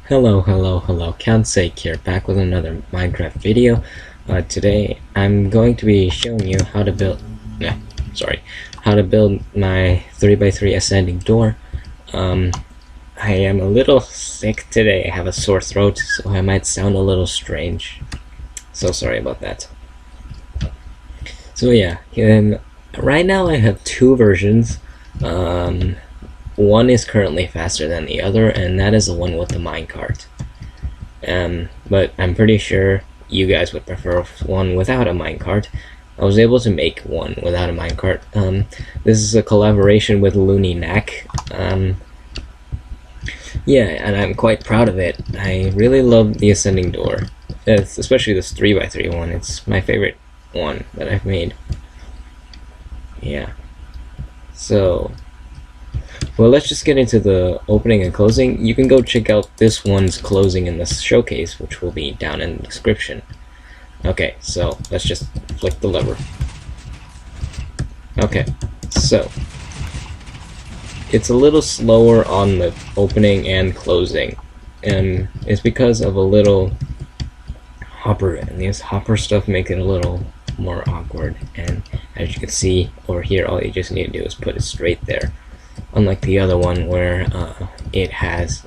Hello, Count here, back with another Minecraft video. Today I'm going to be showing you how to build, how to build my 3x3 ascending door. I am a little sick today. I have a sore throat, so I might sound a little strange. So sorry about that. So yeah, right now I have two versions. One is currently faster than the other, and that is the one with the minecart. But I'm pretty sure you guys would prefer one without a minecart. I was able to make one without a minecart. This is a collaboration with Looney Knack. Yeah, and I'm quite proud of it. I really love the ascending door, especially this 3x3 one. It's my favorite one that I've made. Yeah. So, well, let's just get into the opening and closing. You can go check out this one's closing in the showcase, which will be down in the description. Okay, so let's just flick the lever. Okay, so it's a little slower on the opening and closing, and it's because of a little hopper, and these hopper stuff make it a little more awkward. And as you can see over here, all you just need to do is put it straight there. Unlike the other one where it has,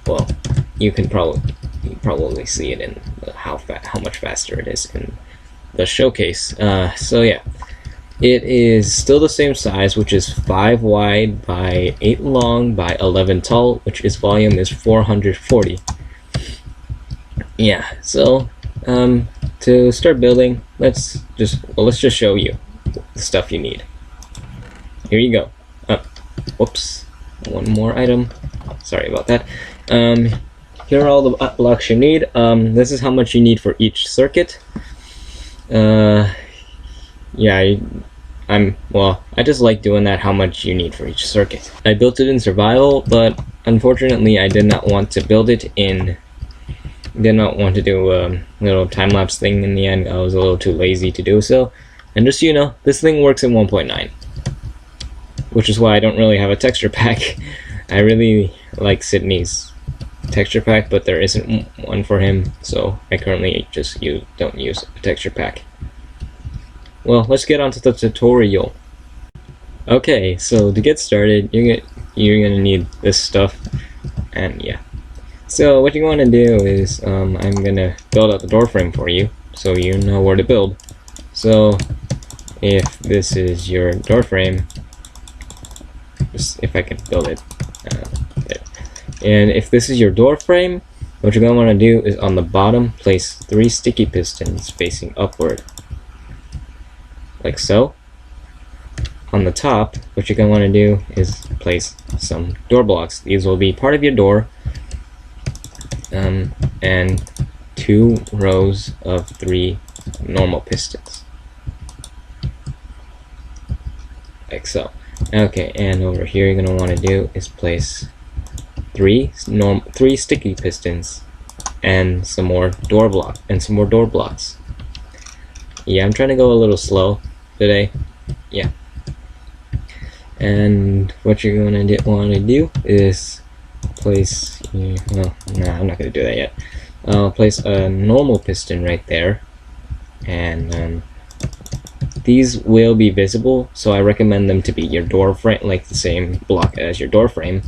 well, you can probably see it in how much faster it is in the showcase. So yeah, it is still the same size, which is 5 wide by 8 long by 11 tall, which its volume is 440. Yeah, so to start building, let's just show you the stuff you need. Here you go. Whoops. One more item. Sorry about that. Here are all the blocks you need. This is how much you need for each circuit. Yeah, I just like doing that, how much you need for each circuit. I built it in survival, but unfortunately I did not want to build it in... did not want to do a little time-lapse thing in the end. I was a little too lazy to do so. And just so you know, this thing works in 1.9. Which is why I don't really have a texture pack. I really like Sydney's texture pack, but there isn't one for him, so I currently just don't use a texture pack. Well, let's get on to the tutorial. Okay, so to get started, you're gonna need this stuff, and yeah. So what you want to do is, I'm gonna build out the door frame for you, so you know where to build. So if this is your door frame, if I can build it there. And if this is your door frame, what you're going to want to do is on the bottom place 3 sticky pistons facing upward, like so. On the top, what you're going to want to do is place some door blocks. These will be part of your door, and 2 rows of 3 normal pistons, like so. Okay, and over here you're gonna want to do is place 3 sticky pistons and some more door blocks. Yeah, I'm trying to go a little slow today. Yeah. And what you're gonna want to do is place. Well, nah, I'm not gonna do that yet. I'll place a normal piston right there, and these will be visible, so I recommend them to be your door frame, like the same block as your door frame.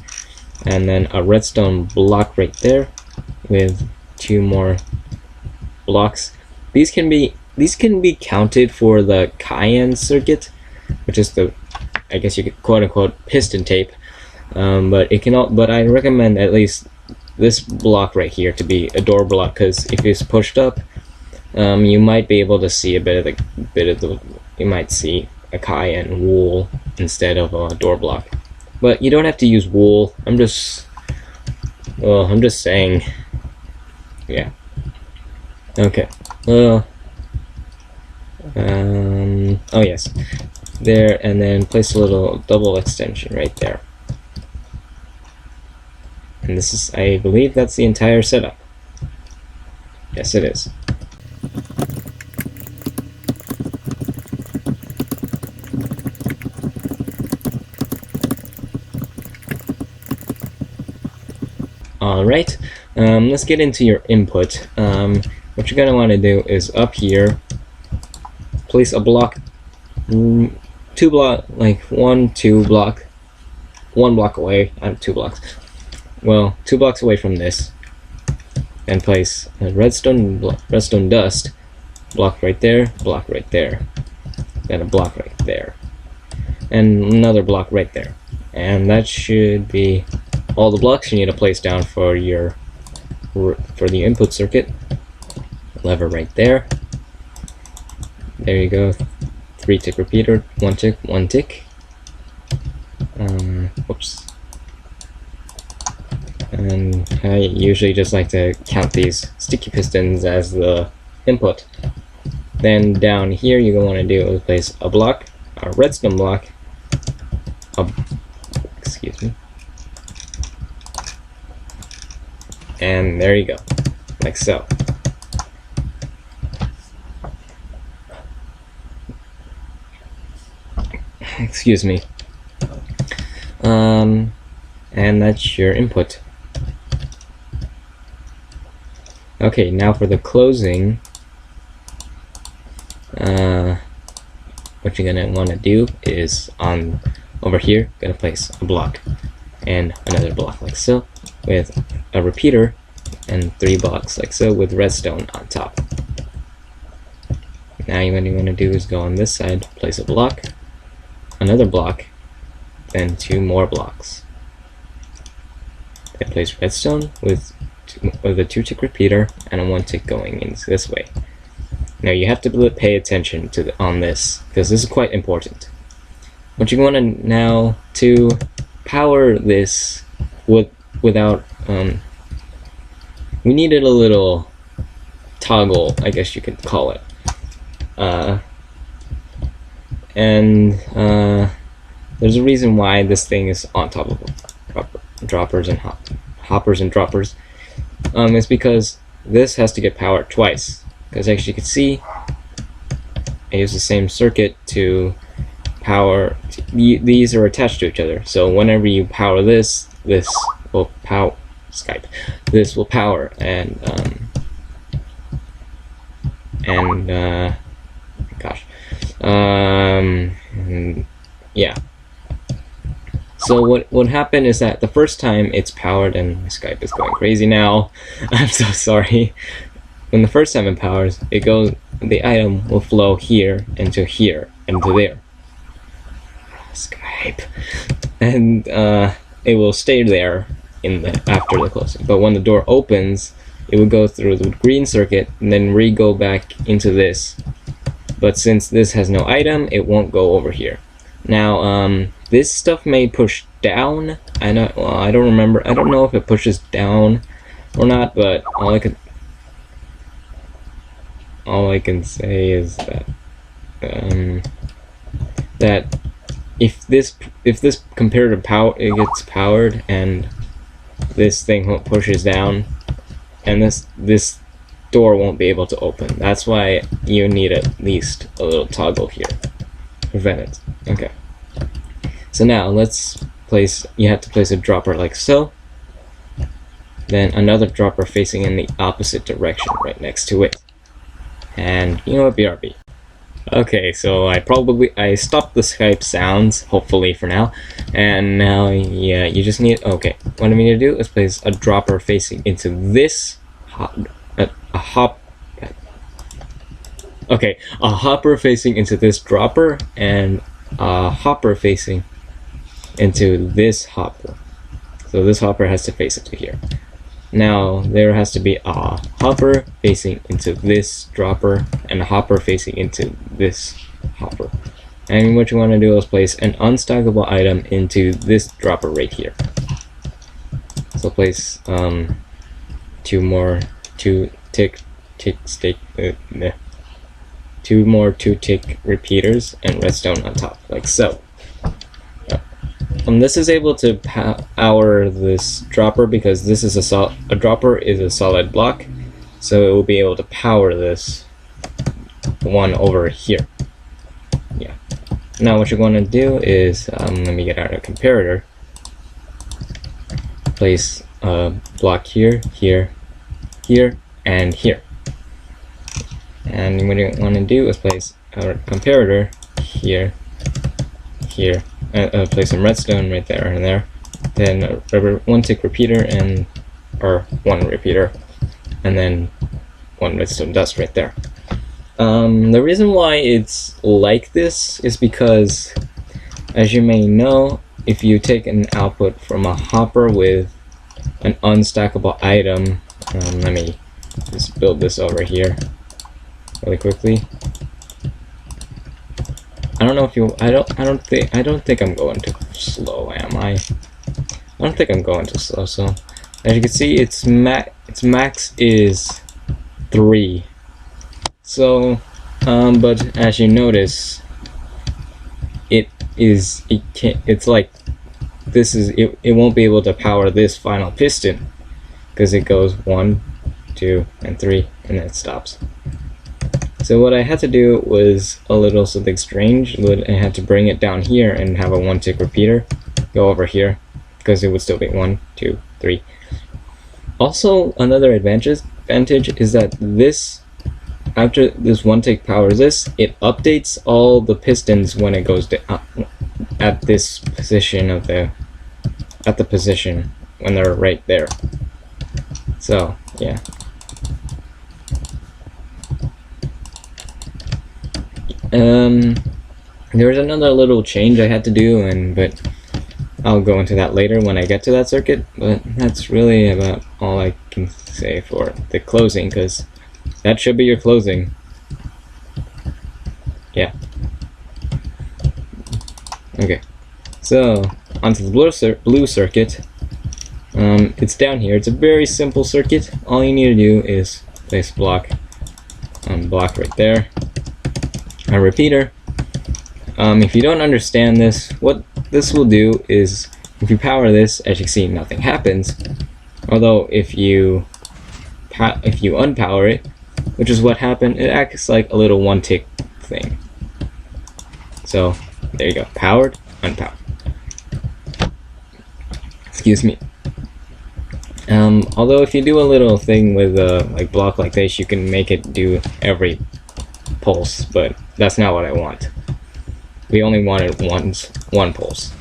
And then a redstone block right there with 2 more blocks. These can be counted for the cayenne circuit, which is the, I guess you could quote-unquote piston tape. But I recommend at least this block right here to be a door block, because if it's pushed up, you might be able to see you might see a cayenne wool instead of a door block. But you don't have to use wool. I'm just saying. Yeah. Okay. Well. Oh yes. There, and then place a little double extension right there. And this is, I believe that's the entire setup. Yes, it is. Alright, let's get into your input. What you're gonna want to do is up here, place a block, one block away, 2 blocks, well, 2 blocks away from this, and place a redstone dust block right there, then a block right there, and another block right there, and that should be all the blocks you need to place down for the input circuit. Lever right there. There you go. 3-tick repeater, 1 tick, 1 tick. Whoops. And I usually just like to count these sticky pistons as the input. Then down here you're going to want to do is place a block, a redstone block, excuse me, and there you go, like so. Excuse me. And that's your input. Okay, now for the closing, what you're gonna want to do is over here, gonna place a block and another block like so, with a repeater, and 3 blocks like so with redstone on top. Now what you want to do is go on this side, place a block, another block, then 2 more blocks. Then place redstone with a 2-tick repeater and a 1-tick going in this way. Now you have to pay attention on this, because this is quite important. What you want to now to power this without we needed a little toggle, I guess you could call it. There's a reason why this thing is on top of droppers and hoppers and droppers. It's because this has to get powered twice. Because as you can see, I use the same circuit to power. These are attached to each other. So whenever you power this will power Skype. This will power yeah. So what happened is that the first time it's powered, and my Skype is going crazy now. I'm so sorry. When the first time it powers, the item will flow here, and to there. Skype, and it will stay there after the closing. But when the door opens, it will go through the green circuit and then go back into this. But since this has no item, it won't go over here. Now, this stuff may push down. I don't remember. I don't know if it pushes down or not. But all I can say is that if this comparative power gets powered and this thing pushes down, and this door won't be able to open. That's why you need at least a little toggle here to prevent it. Okay. So now you have to place a dropper like so, then another dropper facing in the opposite direction right next to it. And you know what, BRB. Okay, so I stopped the Skype sounds, hopefully for now, and now, yeah, you just need, okay, what I need to do is place a dropper facing into this, a hopper facing into this dropper, and a hopper facing into this hopper. So this hopper has to face it to here. Now there has to be a hopper facing into this dropper and a hopper facing into this hopper. And what you want to do is place an unstackable item into this dropper right here. So place 2 more 2-tick repeaters and redstone on top, like so. This is able to power this dropper because this is a dropper is a solid block, so it will be able to power this one over here. Yeah. Now what you're going to do is let me get out a comparator. Place a block here, here, here, and here. And what you want to do is place a comparator here, here, place some redstone right there and there, then a one tick repeater or one repeater, and then one redstone dust right there. The reason why it's like this is because, as you may know, if you take an output from a hopper with an unstackable item, let me just build this over here really quickly. I don't know if you. I don't think I'm going too slow, am I? I don't think I'm going too slow. So, as you can see, its max is 3. So, but as you notice, it's like this is it won't be able to power this final piston because it goes 1, 2, and 3, and then it stops. So what I had to do was a little something strange. I had to bring it down here and have a 1 tick repeater go over here because it would still be 1, 2, 3. Also, another advantage is that this, after this 1 tick powers this, it updates all the pistons when it goes to, at this position of the position when they're right there. So yeah. There was another little change I had to do, but I'll go into that later when I get to that circuit. But that's really about all I can say for the closing, because that should be your closing. Yeah. Okay. So onto the blue circuit. It's down here. It's a very simple circuit. All you need to do is place block right there. A repeater. If you don't understand this, what this will do is, if you power this, as you can see, nothing happens. Although if you unpower it, which is what happened, it acts like a little 1 tick thing. So there you go, powered, unpowered. Excuse me. Although if you do a little thing with a block like this, you can make it do every pulse, but that's not what I want. We only wanted one pulse.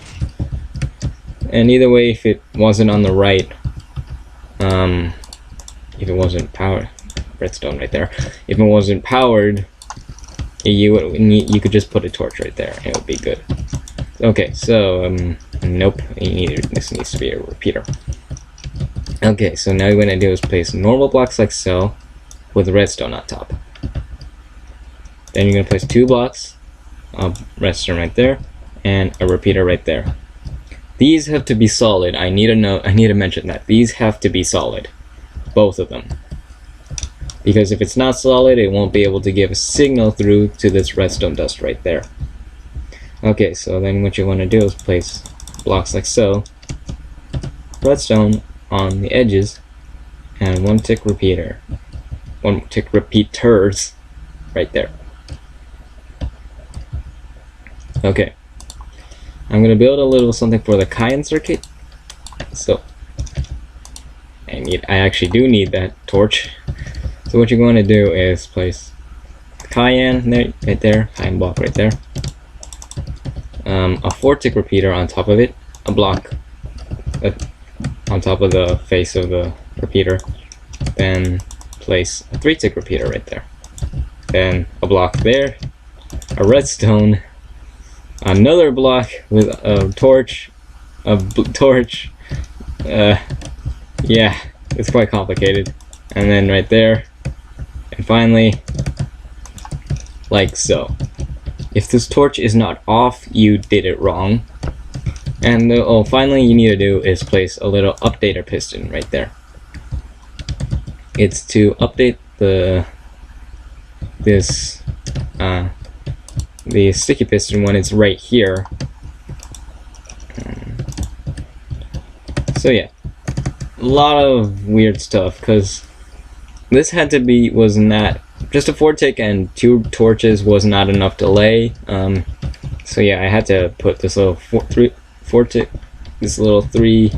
And either way, if it wasn't on the right, if it wasn't powered, redstone right there, if it wasn't powered, you could just put a torch right there and it would be good. Okay, so nope, this needs to be a repeater. Okay, so now what you're going to do is place normal blocks like so, with redstone on top. Then you're going to place 2 blocks of redstone right there, and a repeater right there. These have to be solid. I need to mention that. These have to be solid. Both of them. Because if it's not solid, it won't be able to give a signal through to this redstone dust right there. Okay, so then what you want to do is place blocks like so, redstone on the edges, and 1 tick repeater. 1 tick repeaters right there. Okay, I'm gonna build a little something for the cayenne circuit. So I actually do need that torch. So what you're going to do is place cayenne there, right there, cayenne block right there, a 4 tick repeater on top of it, a block on top of the face of the repeater, then place a 3 tick repeater right there, then a block there, a redstone, another block with a torch, yeah, it's quite complicated, and then right there, and finally, like so. If this torch is not off, you did it wrong. And finally you need to do is place a little updater piston right there. It's to update the sticky piston when it's right here. So yeah, a lot of weird stuff, because this had to be, was not just a 4 tick and 2 torches was not enough to lay. So yeah, I had to put this little 4 tick, this little 3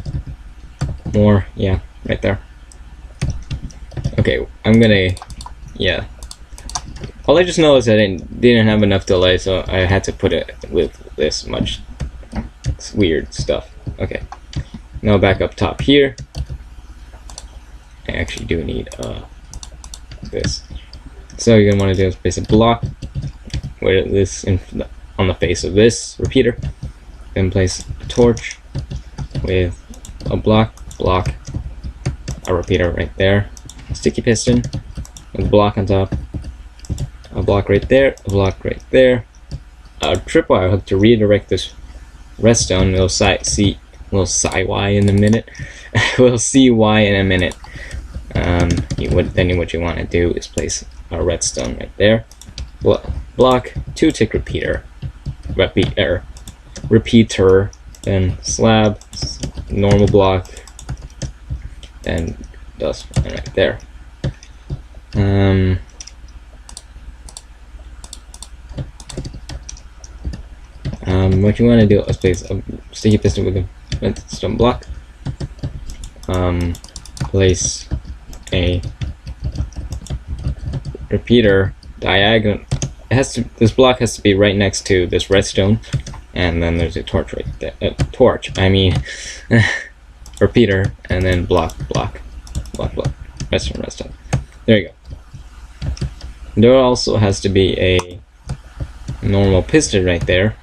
more, yeah, right there. Okay, I'm gonna, yeah. All I just know is I didn't have enough delay, so I had to put it with this much weird stuff. Okay, now back up top here. I actually do need this. So you're gonna want to do is place a block with this on the face of this repeater, then place a torch with a block, a repeater right there, a sticky piston with a block on top, a block right there, a block right there, a tripwire hook to redirect this redstone. We'll see why in a minute. We'll see why in a minute. Then what you want to do is place a redstone right there. Block, 2-tick repeater, then slab, normal block, then dust right there. What you want to do is place a sticky piston with a redstone block. Place a repeater diagonal. This block has to be right next to this redstone, and then there's a torch right there. Repeater, and then block, redstone. There you go. There also has to be a normal piston right there,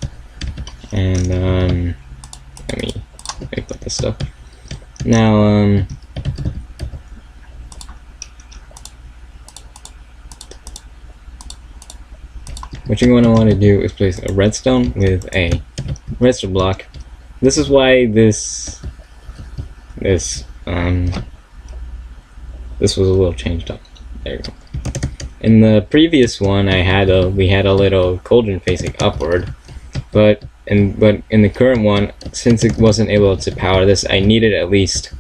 and let me put this stuff. Now what you're going to want to do is place a redstone with a redstone block. This is why this was a little changed up. There you go. In the previous one, we had a little cauldron facing upward, but in the current one, since it wasn't able to power this, I needed at least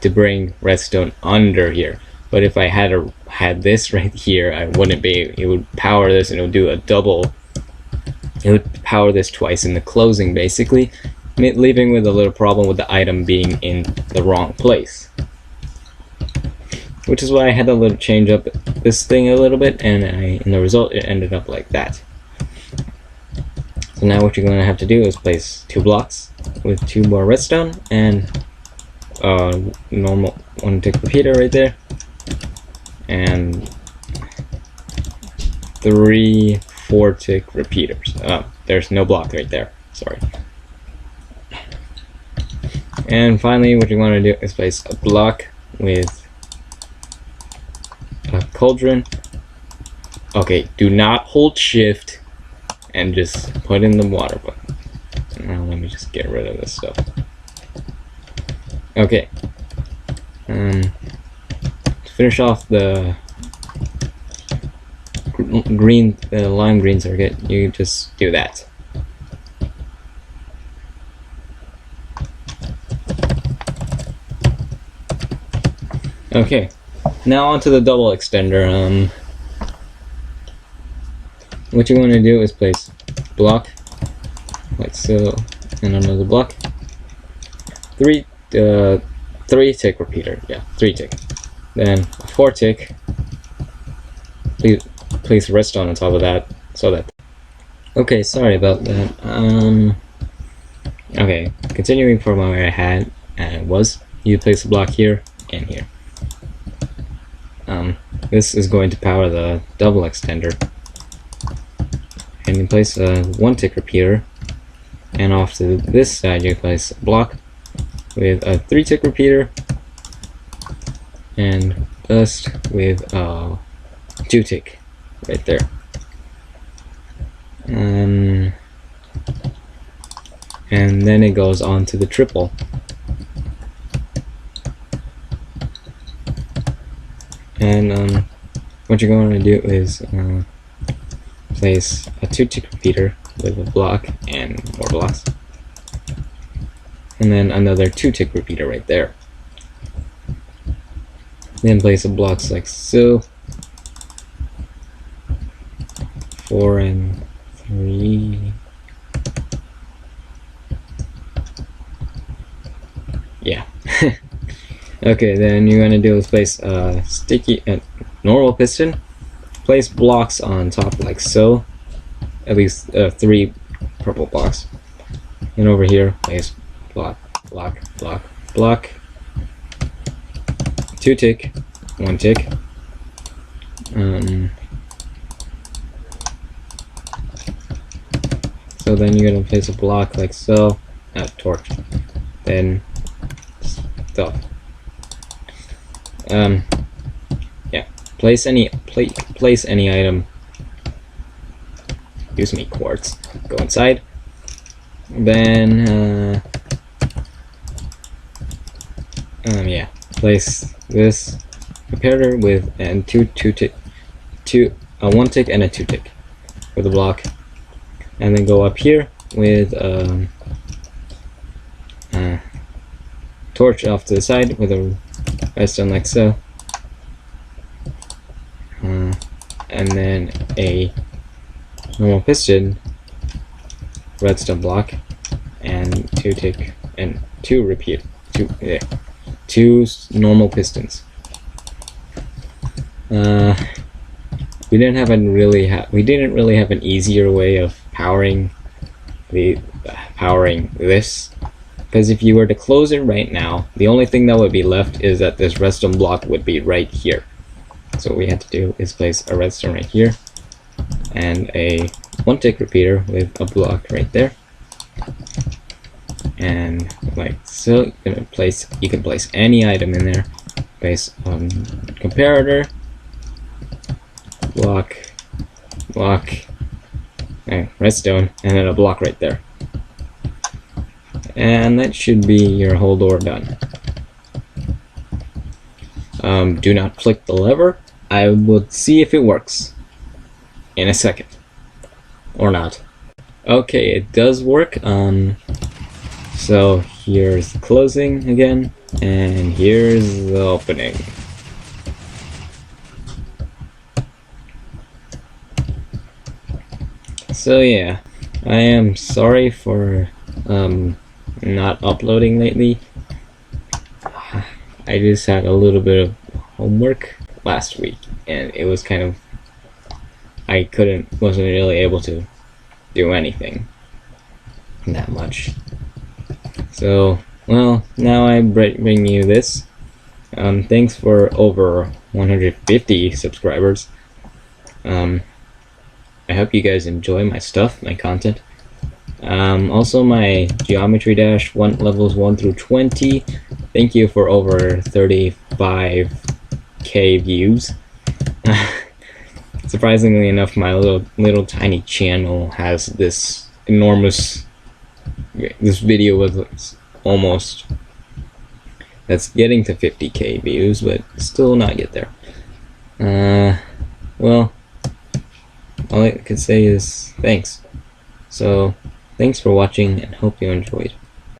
to bring redstone under here. But if I had this right here, I wouldn't be. It would power this, and it would do a double. It would power this twice in the closing, basically, leaving with a little problem with the item being in the wrong place. Which is why I had to change up this thing a little bit, and in the result, it ended up like that. So now what you're going to have to do is place 2 blocks with 2 more redstone and normal 1-tick repeater right there, and 3 4-tick repeaters. There's no block right there, sorry. And finally, what you want to do is place a block with a cauldron. Okay, do not hold shift and just put in the water button. Now let me just get rid of this stuff. Okay. To finish off the lime green circuit, you just do that. Okay, now onto the double extender. What you want to do is place block like so, and another block. 3-tick repeater, yeah, 3-tick. Then a 4-tick. Please place redstone on top of that, so that. Okay, sorry about that. Okay, continuing from where I had you place a block here and here. This is going to power the double extender. And you place a 1-tick repeater, and off to this side you place a block with a 3-tick repeater, and dust with a 2-tick right there. And then it goes on to the triple. And what you're going to do is place a 2-tick repeater with a block and more blocks, and then another 2-tick repeater right there. Then place the blocks like so, 4 and 3. Yeah. Okay, then you're gonna do is place a sticky, normal piston. Place blocks on top like so. At least 3 purple blocks. And over here, place block, block, block, block. 2 tick, 1 tick. So then you're gonna place a block like so. Torch. Then stuff. Yeah. Place any item. Use me quartz. Go inside. Then yeah. Place this comparator with and 1 tick and a 2 tick for the block, and then go up here with torch off to the side with a redstone like so, and then a normal piston redstone block and 2 tick and 2 repeat 2 normal pistons. We didn't really have an easier way of powering this, because if you were to close it right now, the only thing that would be left is that this redstone block would be right here. So what we had to do is place a redstone right here and a 1 tick repeater with a block right there, and like so. You can place any item in there. Place comparator, block, and redstone, and then a block right there. And that should be your whole door done. Do not click the lever. I will see if it works in a second. Or not. Okay, it does work. So here's the closing again, and here's the opening. So yeah, I am sorry for not uploading lately. I just had a little bit of homework last week, and it was kind of, wasn't really able to do anything that much. So, well, now I bring you this. Thanks for over 150 subscribers. I hope you guys enjoy my stuff, my content. Also my Geometry Dash levels 1 through 20. Thank you for over 35k views. Surprisingly enough, my little tiny channel has this enormous. This video was almost. That's getting to 50k views, but still not get there. Well, all I could say is thanks. So, thanks for watching and hope you enjoyed.